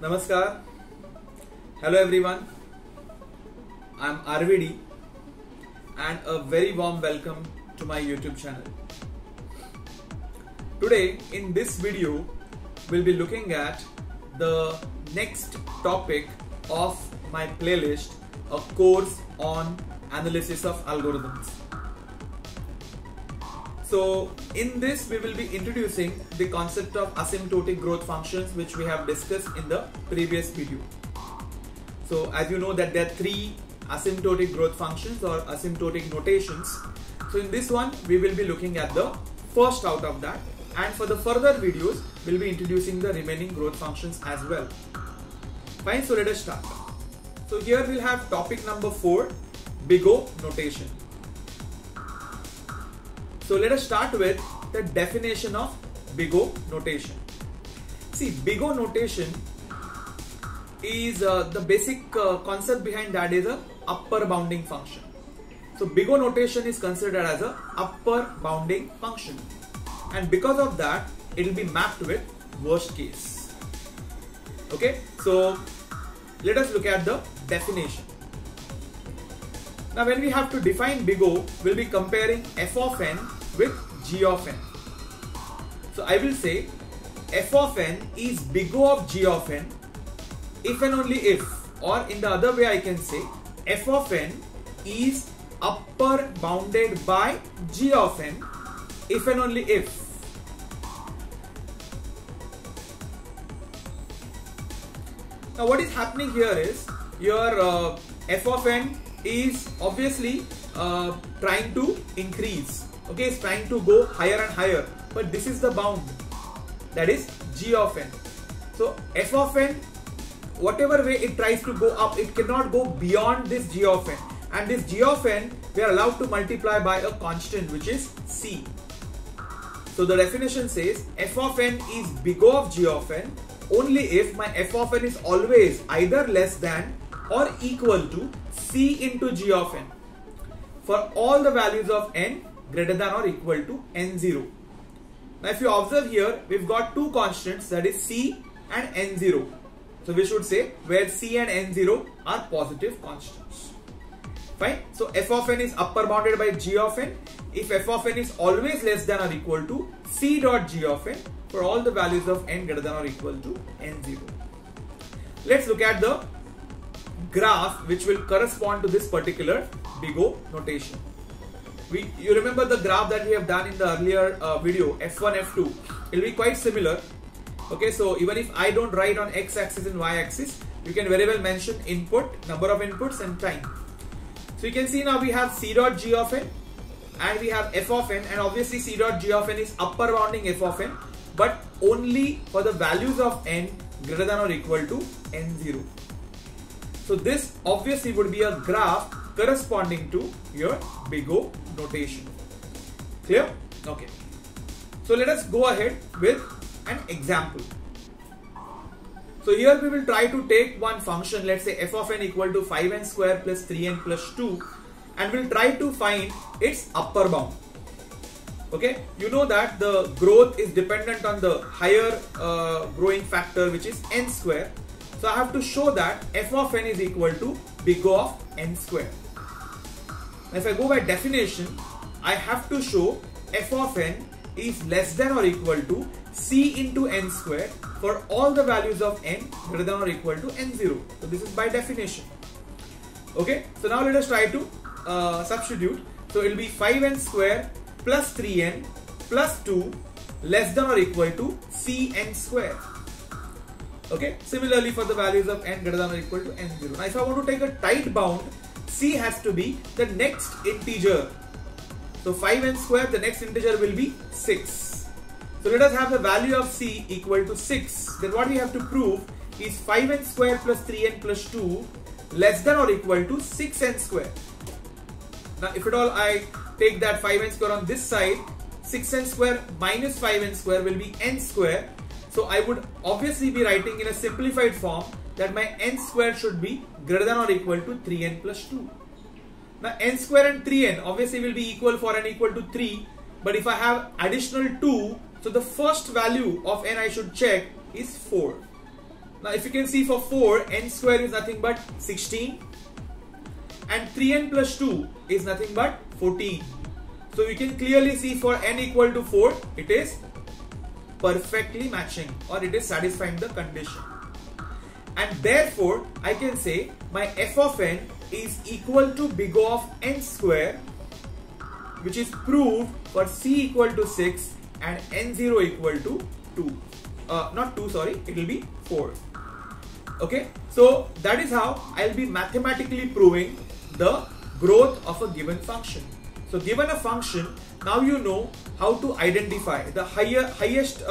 Namaskar. Hello everyone. I'm RVD and a very warm welcome to my YouTube channel. Today in this video we'll be looking at the next topic of my playlist, a course on analysis of algorithms. So in this we will be introducing the concept of asymptotic growth functions, which we have discussed in the previous video. So as you know that there are three asymptotic growth functions or asymptotic notations. So in this one we will be looking at the first out of that, and for the further videos we'll be introducing the remaining growth functions as well. Fine, so let us start. So here we'll have topic number 4, Big O notation. So let us start with the definition of Big O notation. See, Big O notation is the basic concept behind that is a upper bounding function. So Big O notation is considered as a upper bounding function, and because of that it will be mapped with worst case. Okay, so let us look at the definition. Now when we have to define Big O, we'll be comparing f of n with g of n. So I will say f of n is Big O of g of n if and only if, or in the other way I can say f of n is upper bounded by g of n if and only if. Now what is happening here is your f of n is obviously trying to increase. Okay, it's trying to go higher and higher, but this is the bound, that is g of n. So f of n, whatever way it tries to go up, it cannot go beyond this g of n, and this g of n we are allowed to multiply by a constant which is c. So the definition says f of n is Big O of g of n only if my f of n is always either less than or equal to c into g of n for all the values of n greater than or equal to n0. Now if you observe here, we've got two constants, that is c and n0. So we should say where c and n0 are positive constants. Fine. So f of n is upper bounded by g of n if f of n is always less than or equal to c dot g of n for all the values of n greater than or equal to n0. Let's look at the graph which will correspond to this particular Big O notation. You remember the graph that we have done in the earlier video, f1, f2. It will be quite similar. Okay, so even if I don't write on x-axis and y-axis, you can very well mention input, number of inputs and time. So you can see now we have c dot g of n and we have f of n, and obviously c dot g of n is upper bounding f of n, but only for the values of n greater than or equal to n0. So this obviously would be a graph corresponding to your Big O notation. Clear? Okay. So let us go ahead with an example. So here we will try to take one function, let's say f of n equal to 5n square plus 3n plus 2, and we'll try to find its upper bound. Okay, you know that the growth is dependent on the higher growing factor, which is n square. So I have to show that f of n is equal to Big O of n square. Now if I go by definition, I have to show f of n is less than or equal to c into n square for all the values of n greater than or equal to n0. So this is by definition. Okay, so now let us try to substitute. So it will be 5n square plus 3n plus 2 less than or equal to cn square. Okay, similarly for the values of n greater than or equal to n0. Now if I want to take a tight bound, c has to be the next integer. So 5n square, the next integer will be 6. So let us have the value of c equal to 6. Then what we have to prove is 5n square plus 3n plus 2 less than or equal to 6n square. Now if at all I take that 5n square on this side, 6n square minus 5n square will be n square. So I would obviously be writing in a simplified form that my n square should be greater than or equal to 3n plus 2. Now n square and 3n obviously will be equal for n equal to 3, but if I have additional 2, so the first value of n I should check is 4. Now if you can see for 4, n square is nothing but 16 and 3n plus 2 is nothing but 14. So you can clearly see for n equal to 4, it is perfectly matching, or it is satisfying the condition. And therefore, I can say my f of n is equal to big O of n square, which is proved for c equal to 6 and n0 equal to 2. Not 2, sorry, it will be 4. Okay, so that is how I'll be mathematically proving the growth of a given function. So given a function, now you know how to identify the highest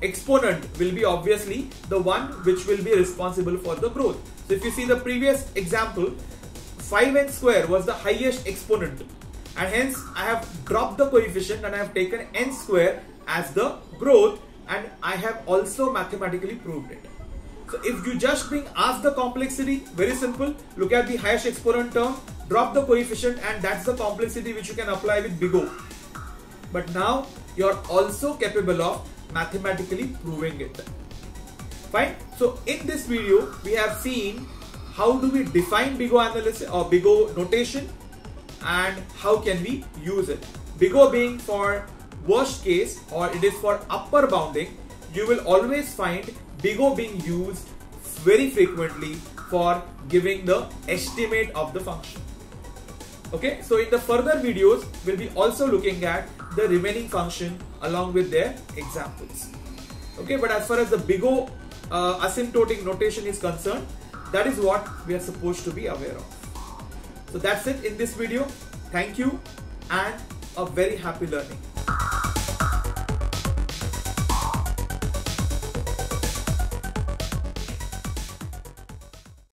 exponent will be obviously the one which will be responsible for the growth. So if you see the previous example, 5n square was the highest exponent, and hence I have dropped the coefficient and I have taken n square as the growth, and I have also mathematically proved it. So if you just being asked the complexity, very simple, look at the highest exponent term, drop the coefficient, and that's the complexity which you can apply with big O. But now you are also capable of mathematically proving it. Fine. So in this video we have seen how do we define big O analysis or big O notation, and how can we use it. Big O being for worst case, or it is for upper bounding. You will always find big O being used very frequently for giving the estimate of the function. Okay, so in the further videos we'll be also looking at the remaining function along with their examples. Okay, but as far as the big O asymptotic notation is concerned, that is what we are supposed to be aware of. So that's it in this video. Thank you and a very happy learning.